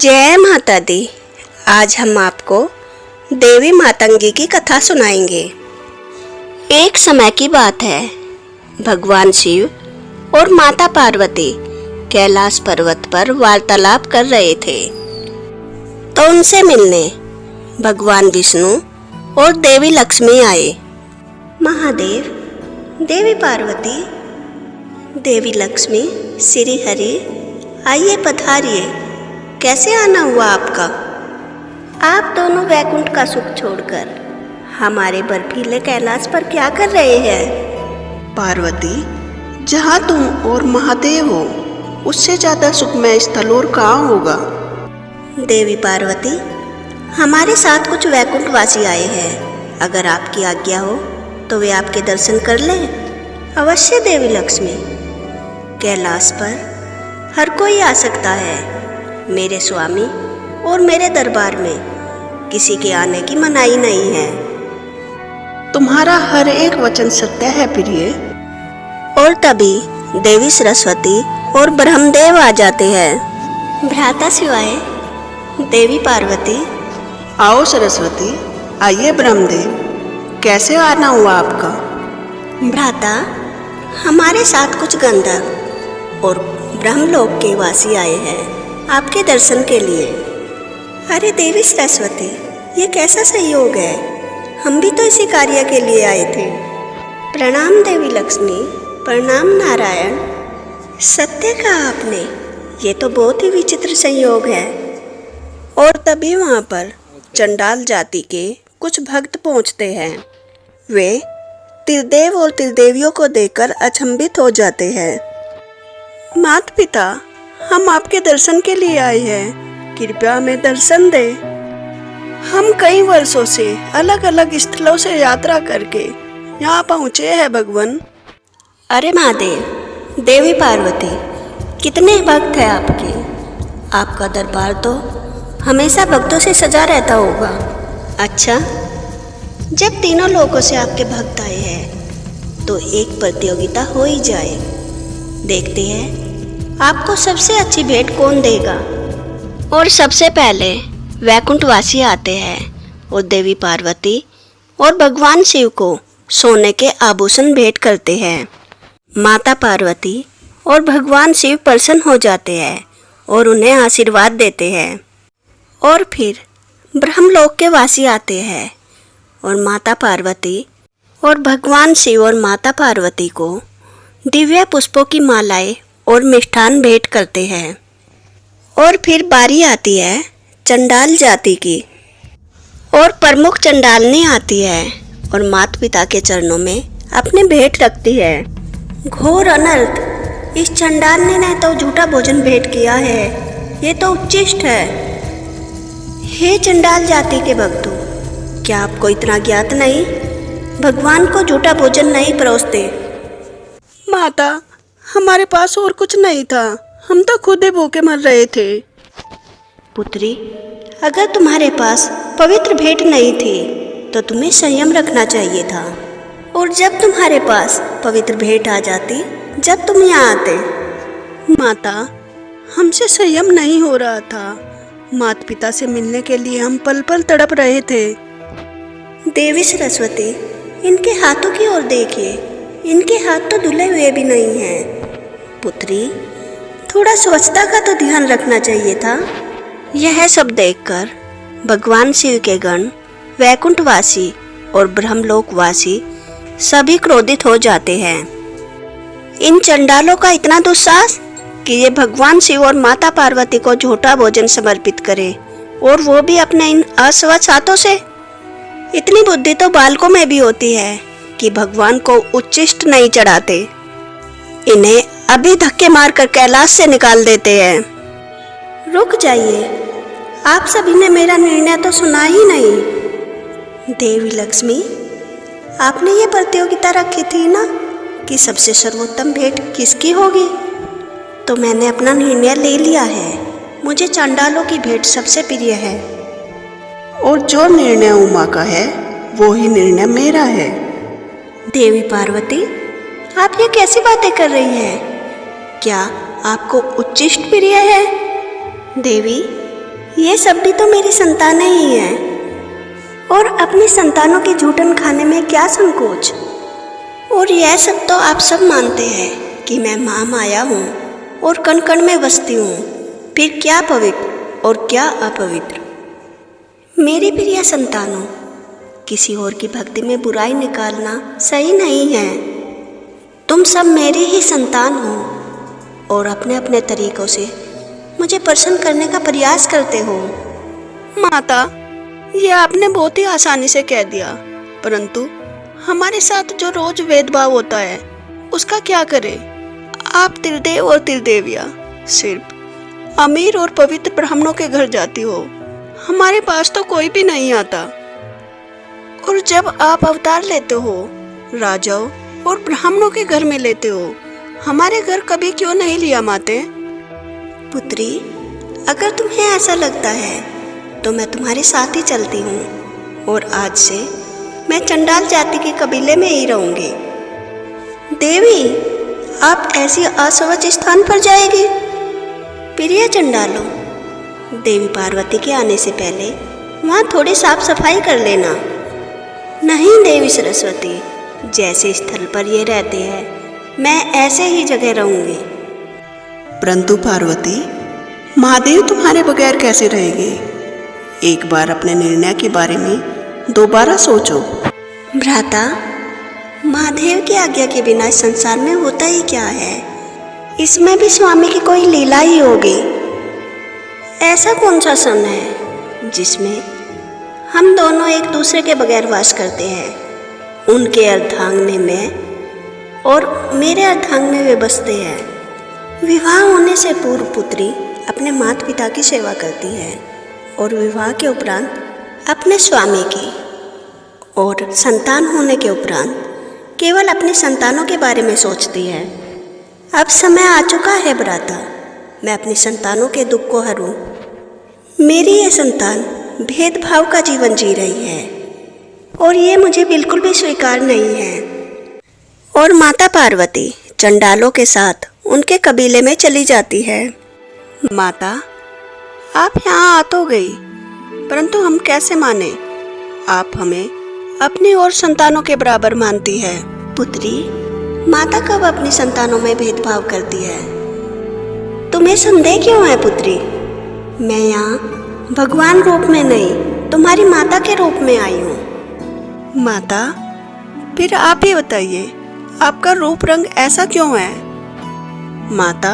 जय माता दी। आज हम आपको देवी मातंगी की कथा सुनाएंगे। एक समय की बात है, भगवान शिव और माता पार्वती कैलाश पर्वत पर वार्तालाप कर रहे थे। तो उनसे मिलने भगवान विष्णु और देवी लक्ष्मी आए। महादेव, देवी पार्वती, देवी लक्ष्मी, श्री हरि, आइए पधारिए। कैसे आना हुआ आपका? आप दोनों वैकुंठ का सुख छोड़कर हमारे बर्फीले कैलाश पर क्या कर रहे हैं? पार्वती, जहाँ तुम और महादेव हो उससे ज्यादा सुखमय स्थल और कहाँ होगा? देवी पार्वती, हमारे साथ कुछ वैकुंठवासी आए हैं। अगर आपकी आज्ञा हो तो वे आपके दर्शन कर लें। अवश्य देवी लक्ष्मी। कैलाश पर हर कोई आ सकता है। मेरे स्वामी और मेरे दरबार में किसी के आने की मनाही नहीं है। तुम्हारा हर एक वचन सत्य है प्रिय। और तभी देवी सरस्वती और ब्रह्मदेव आ जाते हैं। भ्राता शिवाय, देवी पार्वती। आओ सरस्वती, आइए ब्रह्मदेव, कैसे आना हुआ आपका? भ्राता, हमारे साथ कुछ गंधर्व और ब्रह्मलोक के वासी आए हैं आपके दर्शन के लिए। अरे देवी सरस्वती, ये कैसा सहयोग है? हम भी तो इसी कार्य के लिए आए थे। प्रणाम देवी लक्ष्मी, प्रणाम नारायण। सत्य कहा आपने, ये तो बहुत ही विचित्र संयोग है। और तभी वहाँ पर चंडाल जाति के कुछ भक्त पहुँचते हैं। वे त्रिदेव और त्रिदेवियों को देखकर अचंभित हो जाते हैं। माता पिता, हम आपके दर्शन के लिए आए हैं, कृपया हमें दर्शन दे। हम कई वर्षों से अलग अलग स्थलों से यात्रा करके यहाँ पहुँचे हैं भगवान। अरे महादेव, देवी पार्वती, कितने भक्त हैं आपके। आपका दरबार तो हमेशा भक्तों से सजा रहता होगा। अच्छा, जब तीनों लोगों से आपके भक्त आए हैं तो एक प्रतियोगिता हो ही जाए। देखते हैं आपको सबसे अच्छी भेंट कौन देगा। और सबसे पहले वैकुंठवासी आते हैं और देवी पार्वती और भगवान शिव को सोने के आभूषण भेंट करते हैं। माता पार्वती और भगवान शिव प्रसन्न हो जाते हैं और उन्हें आशीर्वाद देते हैं। और फिर ब्रह्मलोक के वासी आते हैं और माता पार्वती और भगवान शिव और माता पार्वती को दिव्य पुष्पों की मालाएं और मिष्ठान भेंट करते हैं। और फिर बारी आती है चंडाल जाति की, और प्रमुख चंडालनी आती है और माता पिता के चरणों में अपनी भेंट रखती है। घोर अनर्थ, इस चंडालनी ने तो झूठा भोजन भेंट किया है। ये तो उच्चिष्ट है। हे चंडाल जाति के भक्तों, क्या आपको इतना ज्ञात नहीं? भगवान को झूठा भोजन नहीं परोसते। माता, हमारे पास और कुछ नहीं था, हम तो खुद ही भूखे मर रहे थे। पुत्री, अगर तुम्हारे पास पवित्र भेंट नहीं थी तो तुम्हें संयम रखना चाहिए था। और जब तुम्हारे पास पवित्र भेंट आ जाती, जब तुम यहाँ आते। माता, हमसे संयम नहीं हो रहा था। माता पिता से मिलने के लिए हम पल पल तड़प रहे थे। देवी सरस्वती, इनके हाथों की ओर देखिए, इनके हाथ तो धुले हुए भी नहीं हैं। पुत्री, थोड़ा स्वच्छता का तो ध्यान रखना चाहिए था। यह सब देखकर भगवान शिव के गण, वैकुंठवासी और ब्रह्मलोकवासी सभी क्रोधित हो जाते हैं। इन चंडालों का इतना दुस्साहस कि ये भगवान शिव और माता पार्वती को झूठा भोजन समर्पित करे, और वो भी अपने इन अस्वच्छ हाथों से। इतनी बुद्धि तो बालकों में भी होती है कि भगवान को उच्चिष्ट नहीं चढ़ाते। इन्हें अभी धक्के मारकर कैलाश से निकाल देते हैं। रुक जाइए, आप सभी ने मेरा निर्णय तो सुना ही नहीं। देवी लक्ष्मी, आपने ये प्रतियोगिता रखी थी ना कि सबसे सर्वोत्तम भेंट किसकी होगी। तो मैंने अपना निर्णय ले लिया है। मुझे चंडालों की भेंट सबसे प्रिय है। और जो निर्णय उमा का है वो ही निर्णय मेरा है। देवी पार्वती, आप ये कैसी बातें कर रही हैं? क्या आपको उच्चिष्ट प्रिय है? देवी, ये सब भी तो मेरी संतानें ही हैं। और अपनी संतानों की झूठन खाने में क्या संकोच। और यह सब तो आप सब मानते हैं कि मैं माँ माया हूँ और कण कण में बसती हूँ। फिर क्या पवित्र और क्या अपवित्र। मेरी प्रिय संतानों, किसी और की भक्ति में बुराई निकालना सही नहीं है। तुम सब मेरी ही संतान हो और अपने अपने तरीकों से मुझे प्रसन्न करने का प्रयास करते हो। माता, ये आपने बहुत ही आसानी से कह दिया, परंतु हमारे साथ जो रोज भेदभाव होता है उसका क्या करें। आप त्रिदेव और त्रिदेविया सिर्फ अमीर और पवित्र ब्राह्मणों के घर जाती हो, हमारे पास तो कोई भी नहीं आता। और जब आप अवतार लेते हो, राजाओं और ब्राह्मणों के घर में लेते हो, हमारे घर कभी क्यों नहीं लिया माते? पुत्री, अगर तुम्हें ऐसा लगता है तो मैं तुम्हारे साथ ही चलती हूँ और आज से मैं चंडाल जाति के कबीले में ही रहूँगी। देवी, आप ऐसी असवच स्थान पर जाएगी? प्रिय चंडालों, देवी पार्वती के आने से पहले वहाँ थोड़ी साफ सफाई कर लेना। नहीं देवी सरस्वती, जैसे स्थल पर ये रहते हैं मैं ऐसे ही जगह रहूँगी। परंतु पार्वती, महादेव तुम्हारे बगैर कैसे रहेंगे? एक बार अपने निर्णय के बारे में दोबारा सोचो। भ्राता, महादेव की आज्ञा के बिना इस संसार में होता ही क्या है। इसमें भी स्वामी की कोई लीला ही होगी। ऐसा कौन सा सन है जिसमें हम दोनों एक दूसरे के बगैर वास करते हैं। उनके अर्धांगिनी में और मेरे अर्धांग में वे बसते हैं। विवाह होने से पूर्व पुत्री अपने माता पिता की सेवा करती है और विवाह के उपरांत अपने स्वामी की, और संतान होने के उपरांत केवल अपनी संतानों के बारे में सोचती है। अब समय आ चुका है भ्राता, मैं अपनी संतानों के दुख को हरूं। मेरी ये संतान भेदभाव का जीवन जी रही है और ये मुझे बिल्कुल भी स्वीकार नहीं है। और माता पार्वती चंडालों के साथ उनके कबीले में चली जाती है। माता, आप यहाँ आ तो गई, परंतु हम कैसे माने? आप हमें अपनी और संतानों के बराबर मानती है। पुत्री, माता कब अपनी संतानों में भेदभाव करती है? तुम्हें संदेह क्यों है पुत्री? मैं यहाँ भगवान रूप में नहीं, तुम्हारी माता के रूप में आई हूँ। माता, फिर आप ही बताइए, आपका रूप रंग ऐसा क्यों है? माता,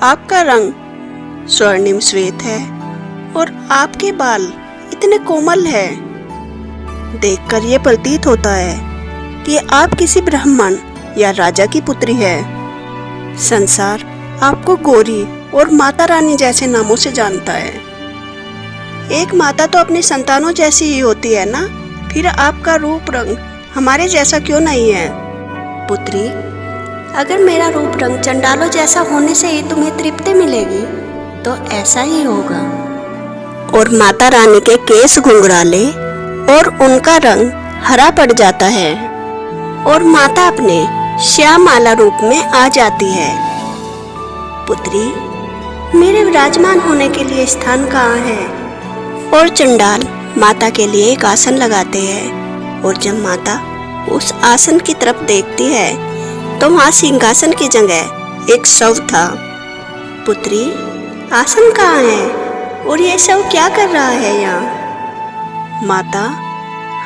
आपका रंग स्वर्णिम श्वेत है और आपके बाल इतने कोमल है। देखकर ये प्रतीत होता है कि आप किसी ब्राह्मण या राजा की पुत्री है। संसार आपको गौरी और माता रानी जैसे नामों से जानता है। एक माता तो अपनी संतानों जैसी ही होती है ना, फिर आपका रूप रंग हमारे जैसा क्यों नहीं है? पुत्री, अगर मेरा रूप रंग चंडालों जैसा होने से ही तुम्हें तृप्ति मिलेगी तो ऐसा ही होगा। और माता रानी के केस घुंघराले और उनका रंग हरा पड़ जाता है और माता अपने श्यामाला रूप में आ जाती है। पुत्री, मेरे विराजमान होने के लिए स्थान कहाँ है? और चंडाल माता के लिए एक आसन लगाते हैं और जब माता उस आसन की तरफ देखती है तो वहाँ सिंहासन की जगह एक शव था। पुत्री, आसन कहाँ है और ये शव क्या कर रहा है यहाँ? माता,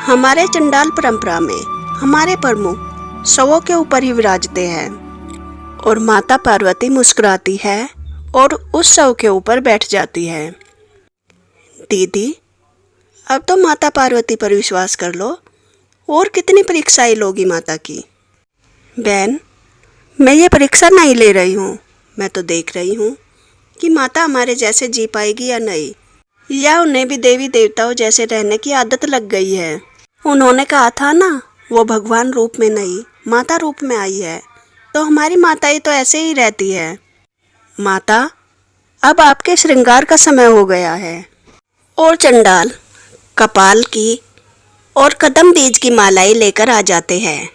हमारे चंडाल परंपरा में हमारे प्रमुख शवों के ऊपर ही विराजते हैं। और माता पार्वती मुस्कुराती है और उस शव के ऊपर बैठ जाती है। दीदी, अब तो माता पार्वती पर विश्वास कर लो। और कितनी परीक्षाएं लोगी माता की? बहन, मैं ये परीक्षा नहीं ले रही हूँ, मैं तो देख रही हूँ कि माता हमारे जैसे जी पाएगी या नहीं, या उन्हें भी देवी देवताओं जैसे रहने की आदत लग गई है। उन्होंने कहा था ना, वो भगवान रूप में नहीं माता रूप में आई है, तो हमारी माताएं तो ऐसे ही रहती है। माता, अब आपके श्रृंगार का समय हो गया है। और चंडाल कपाल की और कदम बीज की मालाएं लेकर आ जाते हैं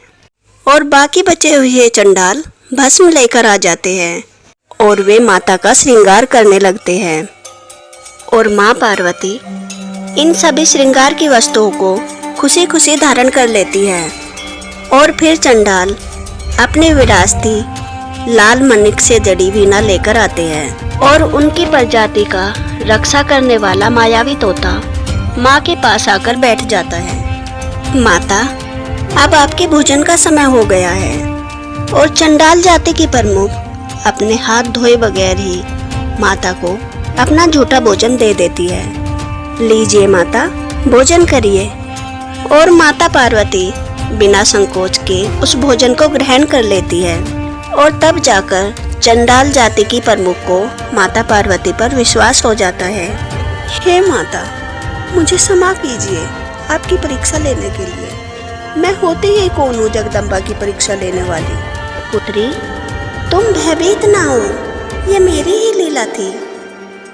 और बाकी बचे हुए चंडाल भस्म लेकर आ जाते हैं और वे माता का श्रृंगार करने लगते हैं। और माँ पार्वती इन सभी श्रृंगार की वस्तुओं को खुशी खुशी धारण कर लेती है। और फिर चंडाल अपनी विरासती लाल मणिक से जड़ी वीणा लेकर आते हैं और उनकी प्रजाति का रक्षा करने वाला मायावी तोता माँ के पास आकर बैठ जाता है। माता, अब आपके भोजन का समय हो गया है। और चंडाल जाति की प्रमुख अपने हाथ धोए बगैर ही माता को अपना झूठा भोजन दे देती है। लीजिए माता, भोजन करिए। और माता पार्वती बिना संकोच के उस भोजन को ग्रहण कर लेती है। और तब जाकर चंडाल जाति की प्रमुख को माता पार्वती पर विश्वास हो जाता है। हे माता, मुझे क्षमा कीजिए आपकी परीक्षा लेने के लिए। मैं होते ही कौन हूँ जगदम्बा की परीक्षा लेने वाली। पुत्री, तुम भयभीत ना हो, ये मेरी ही लीला थी।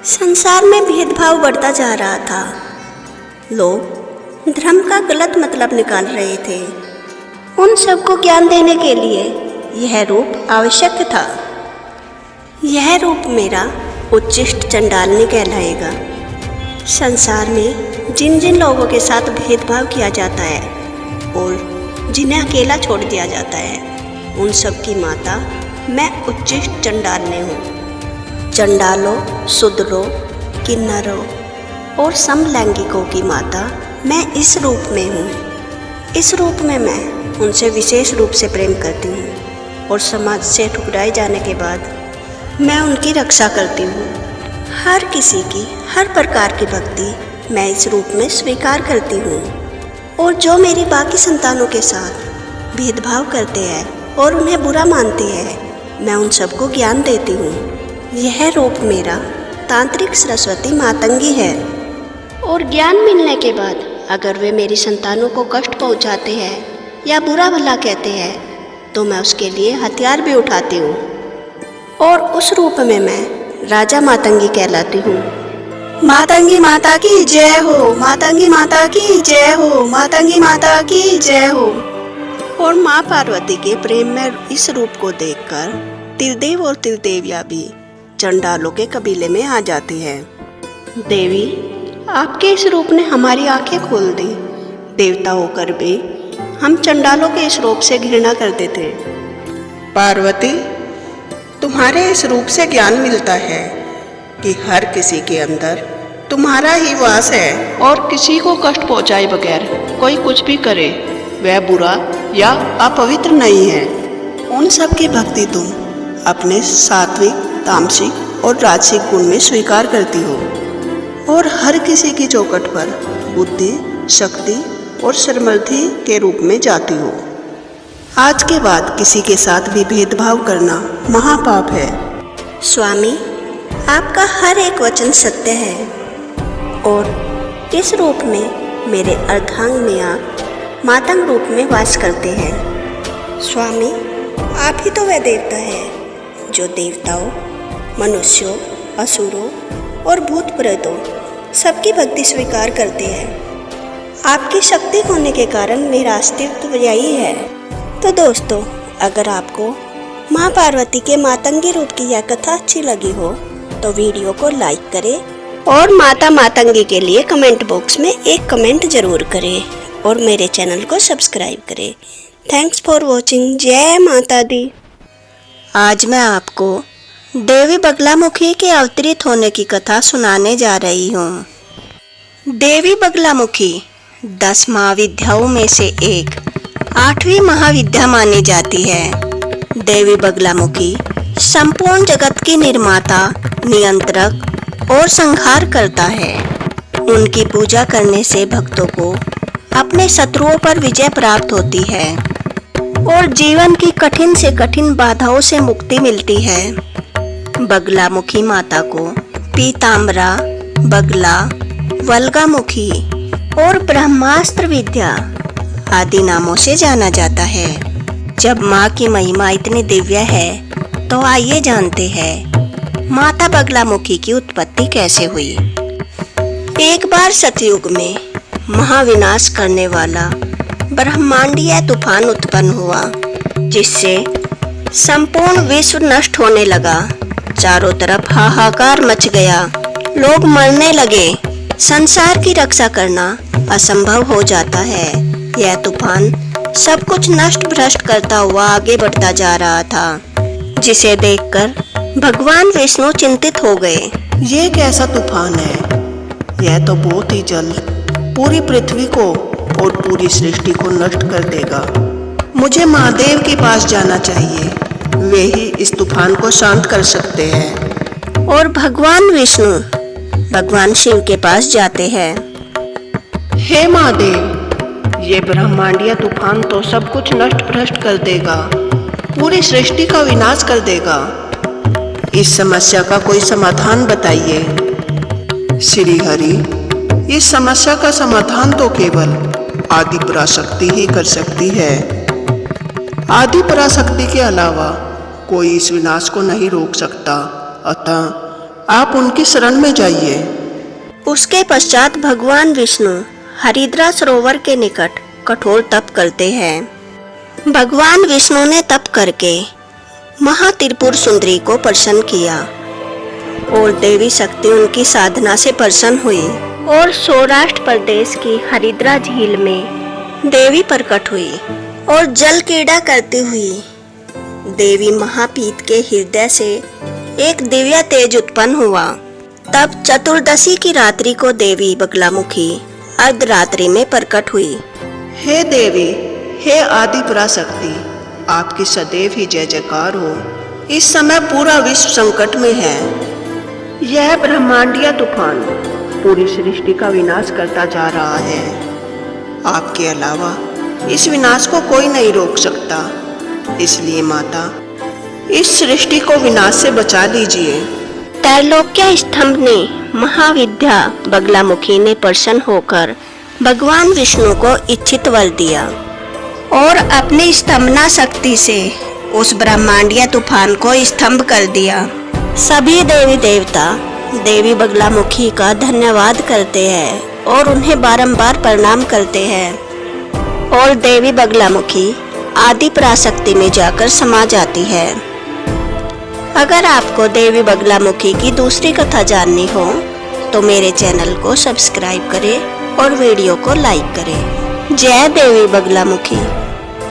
संसार में भेदभाव बढ़ता जा रहा था। लोग धर्म का गलत मतलब निकाल रहे थे। उन सबको ज्ञान देने के लिए यह रूप आवश्यक था। यह रूप मेरा उच्चिष्ट चंडालनी कहलाएगा। संसार में जिन जिन लोगों के साथ भेदभाव किया जाता है और जिन्हें अकेला छोड़ दिया जाता है, उन सब की माता मैं उच्चिष्ट चंडालनी हूँ। चंडालों, शूद्रों, किन्नरों और समलैंगिकों की माता मैं इस रूप में हूँ। इस रूप में मैं उनसे विशेष रूप से प्रेम करती हूँ और समाज से ठुकराए जाने के बाद मैं उनकी रक्षा करती हूँ। हर किसी की हर प्रकार की भक्ति मैं इस रूप में स्वीकार करती हूँ। और जो मेरी बाकी संतानों के साथ भेदभाव करते हैं और उन्हें बुरा मानते हैं, मैं उन सबको ज्ञान देती हूँ। यह रूप मेरा तांत्रिक सरस्वती मातंगी है। और ज्ञान मिलने के बाद अगर वे मेरी संतानों को कष्ट पहुँचाते हैं या बुरा भला कहते हैं, तो मैं उसके लिए हथियार भी उठाती हूँ। और उस रूप में मैं राजा मातंगी कहलाती हूँ। मातंगी माता की जय हो, मातंगी माता की जय हो, मातंगी माता की जय हो। और माँ पार्वती के प्रेम में इस रूप को देखकर त्रिदेव और त्रिदेवियाँ भी चंडालों के कबीले में आ जाती है। देवी, आपके इस रूप ने हमारी आंखें खोल दी। देवता होकर भी हम चंडालों के इस रूप से घृणा करते थे। पार्वती, तुम्हारे इस रूप से ज्ञान मिलता है कि हर किसी के अंदर तुम्हारा ही वास है और किसी को कष्ट पहुंचाए बगैर कोई कुछ भी करे वह बुरा या अपवित्र नहीं है। उन सब की भक्ति तुम अपने सात्विक, तामसिक और राजसिक गुण में स्वीकार करती हो और हर किसी की चौखट पर बुद्धि, शक्ति और समृद्धि के रूप में जाती हो। आज के बाद किसी के साथ भी भेदभाव करना महापाप है। स्वामी, आपका हर एक वचन सत्य है। और इस रूप में मेरे अर्धांग में आप मातंग रूप में वास करते हैं। स्वामी, आप ही तो वह देवता है जो देवताओं, मनुष्यों, असुरों और भूत प्रेतों सबकी भक्ति स्वीकार करते हैं। आपकी शक्ति होने के कारण मेरा अस्तित्व यही है। तो दोस्तों, अगर आपको माँ पार्वती के मातंगी रूप की यह कथा अच्छी लगी हो तो वीडियो को लाइक करें और माता मातंगी के लिए कमेंट बॉक्स में एक कमेंट जरूर करें और मेरे चैनल को सब्सक्राइब करें। Thanks for watching. जय माता दी। आज मैं आपको देवी बगलामुखी के अवतरित होने की कथा सुनाने जा रही हूँ। देवी बगलामुखी 10 महाविद्याओं में से एक 8वीं महाविद्या मानी जाती है। देवी बगलामुखी संपूर्ण जगत की निर्माता, नियंत्रक और संहार करता है। उनकी पूजा करने से भक्तों को अपने शत्रुओं पर विजय प्राप्त होती है और जीवन की कठिन से कठिन बाधाओं से मुक्ति मिलती है। बगलामुखी माता को पीताम्बरा, बगला, वल्गामुखी और ब्रह्मास्त्र विद्या आदि नामों से जाना जाता है। जब माँ की महिमा इतनी दिव्य है तो आइए जानते हैं माता बगलामुखी की उत्पत्ति कैसे हुई। एक बार सतयुग में महाविनाश करने वाला ब्रह्मांडीय तूफान उत्पन्न हुआ, जिससे संपूर्ण विश्व नष्ट होने लगा। चारों तरफ हाहाकार मच गया लोग मरने लगे। संसार की रक्षा करना असंभव हो जाता है। यह तूफान सब कुछ नष्ट भ्रष्ट करता हुआ आगे बढ़ता जा रहा था, जिसे देखकर भगवान विष्णु चिंतित हो गए। ये कैसा तूफान है? यह तो बहुत ही जल्द पूरी पृथ्वी को और पूरी सृष्टि को नष्ट कर देगा। मुझे महादेव के पास जाना चाहिए, वे ही इस तूफान को शांत कर सकते हैं। और भगवान विष्णु भगवान शिव के पास जाते हैं। हे महादेव, ये ब्रह्मांडीय तूफान तो सब कुछ नष्ट भ्रष्ट कर देगा, पूरी सृष्टि का विनाश कर देगा। इस समस्या का कोई समाधान बताइए। श्री हरि, इस समस्या का समाधान तो केवल आदि पराशक्ति ही कर सकती है। आदि पराशक्ति के अलावा कोई इस विनाश को नहीं रोक सकता, अतः आप उनकी शरण में जाइए। उसके पश्चात भगवान विष्णु हरिद्रा सरोवर के निकट कठोर तप करते हैं। भगवान विष्णु ने तप करके महात्रिपुर सुंदरी को प्रसन्न किया और देवी शक्ति उनकी साधना से प्रसन्न हुई और सौराष्ट्र प्रदेश की हरिद्रा झील में देवी प्रकट हुई और जल क्रीड़ा करती हुई देवी महापीत के हृदय से एक दिव्य तेज उत्पन्न हुआ। तब चतुर्दशी की रात्रि को देवी बगलामुखी अर्धरात्रि में प्रकट हुई। हे देवी, हे आदि पराशक्ति, आपकी सदैव ही जय जयकार हो। इस समय पूरा विश्व संकट में है। यह ब्रह्मांडीय तूफान पूरी सृष्टि का विनाश करता जा रहा है। आपके अलावा इस विनाश को कोई नहीं रोक सकता, इसलिए माता, इस सृष्टि को विनाश से बचा लीजिए। त्रैलोक्य स्तंभ ने महाविद्या बगलामुखी ने प्रसन्न होकर भगवान विष्णु को इच्छित वर दिया और अपनी स्तंभना शक्ति से उस ब्रह्मांडीय तूफान को स्तंभ कर दिया। सभी देवी देवता देवी बगलामुखी का धन्यवाद करते हैं और उन्हें बारंबार प्रणाम करते हैं और देवी बगलामुखी आदि पराशक्ति में जाकर समा जाती है। अगर आपको देवी बगलामुखी की दूसरी कथा जाननी हो तो मेरे चैनल को सब्सक्राइब करें और वीडियो को लाइक करें। जय देवी बगलामुखी।